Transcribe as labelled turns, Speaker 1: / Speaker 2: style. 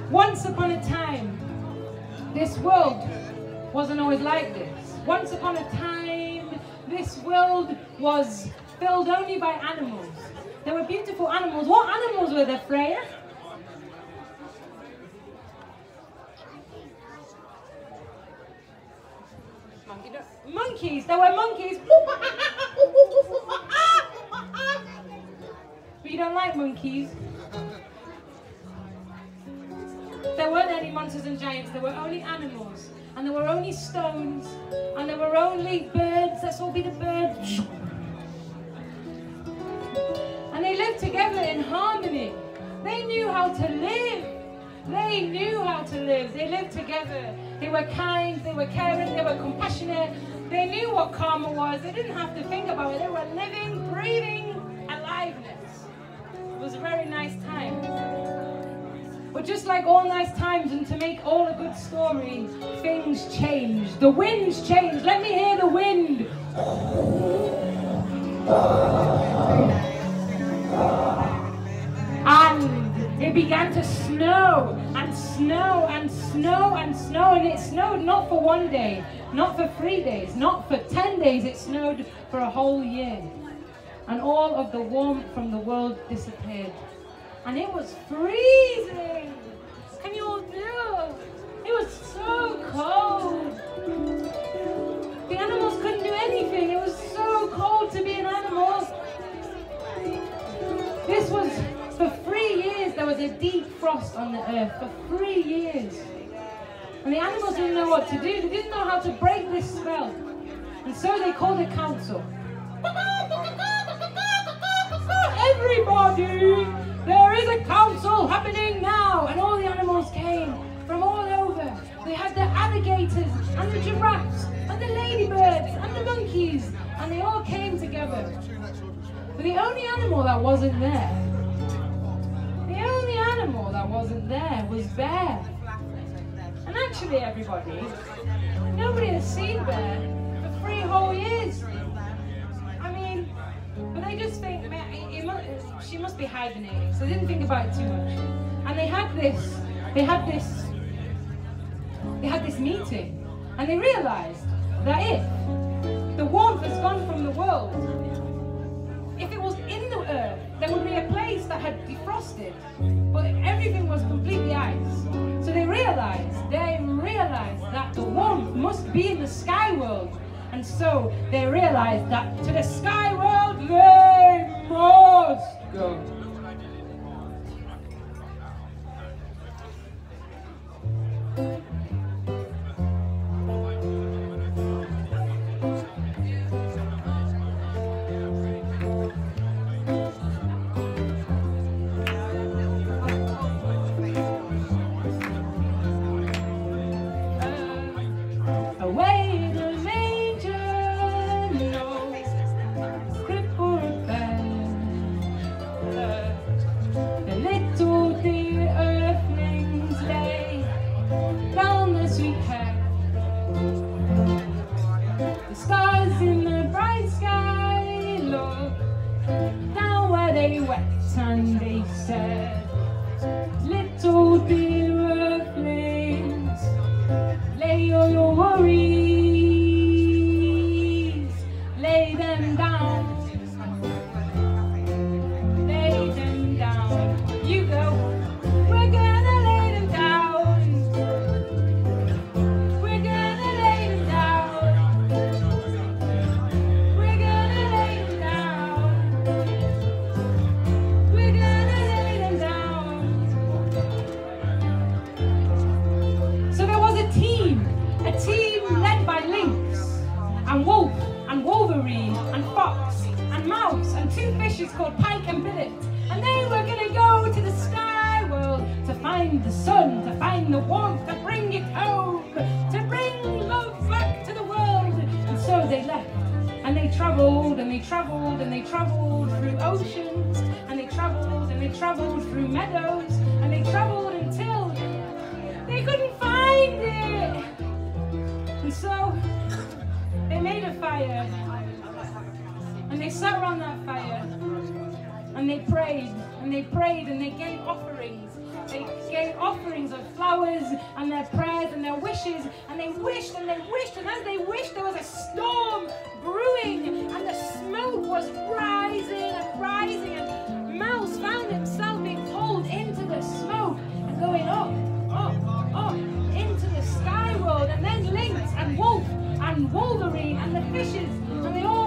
Speaker 1: Once upon a time, this world wasn't always like this. Once upon a time, this world was filled only by animals. There were beautiful animals. What animals were there, Freya? Monkeys. There were monkeys. But you don't like monkeys. There weren't any monsters and giants. There were only animals. And there were only stones. And there were only birds. Let's all be the birds. And they lived together in harmony. They knew how to live. They knew how to live. They lived together. They were kind. They were caring. They were compassionate. They knew what karma was. They didn't have to think about it. They were living, breathing aliveness. It was a very nice time. But just like all nice times, and to make all a good story, things change. The winds change. Let me hear the wind. And it began to snow, and snow, and snow, and snow. And it snowed not for 1 day, not for 3 days, not for 10 days. It snowed for a whole year. And all of the warmth from the world disappeared. And it was freezing. Can you all do? It was so cold. The animals couldn't do anything. It was so cold to be an animal. This was, for 3 years, there was a deep frost on the earth. For 3 years. And the animals didn't know what to do. They didn't know how to break this spell. And so they called a council. Everybody! There is a council happening now! And all the animals came from all over. They had the alligators and the giraffes and the ladybirds and the monkeys. And they all came together. But the only animal that wasn't there, was Bear. And actually, everybody, nobody has seen Bear for 3 whole years. I mean, but they just think, she must be hibernating, so they didn't think about it too much. And they had this meeting, and they realized that if the warmth has gone from the world, if it was in the earth, there would be a place that had defrosted, but everything was completely ice. So they realized that the warmth must be in the sky world. And so they realized that to the sky world they must go. And they said, little dear earthlings, lay all your worries, lay them down, lay them down. You go, we're gonna lay them down, we're gonna lay them down, we're gonna lay them down. A team led by lynx and wolf and wolverine and fox and mouse and 2 fishes called pike and billet, and they were going to go to the sky world to find the sun, to find the warmth, to bring it home, to bring love back to the world. And so they left, and they travelled and they travelled and they travelled through oceans, and they travelled through meadows, and they travelled until they couldn't find it. And so they made a fire, and they sat around that fire, and they prayed, and they prayed, and they gave offerings. They gave offerings offerings of flowers and their prayers and their wishes, and they wished and they wished, and as they wished there was a storm brewing, and the smoke was rising and rising, and Mouse found himself being pulled into the smoke and going up, up, up into the sky world, and then Lynx and Wolf and Wolverine and the fishes, and they all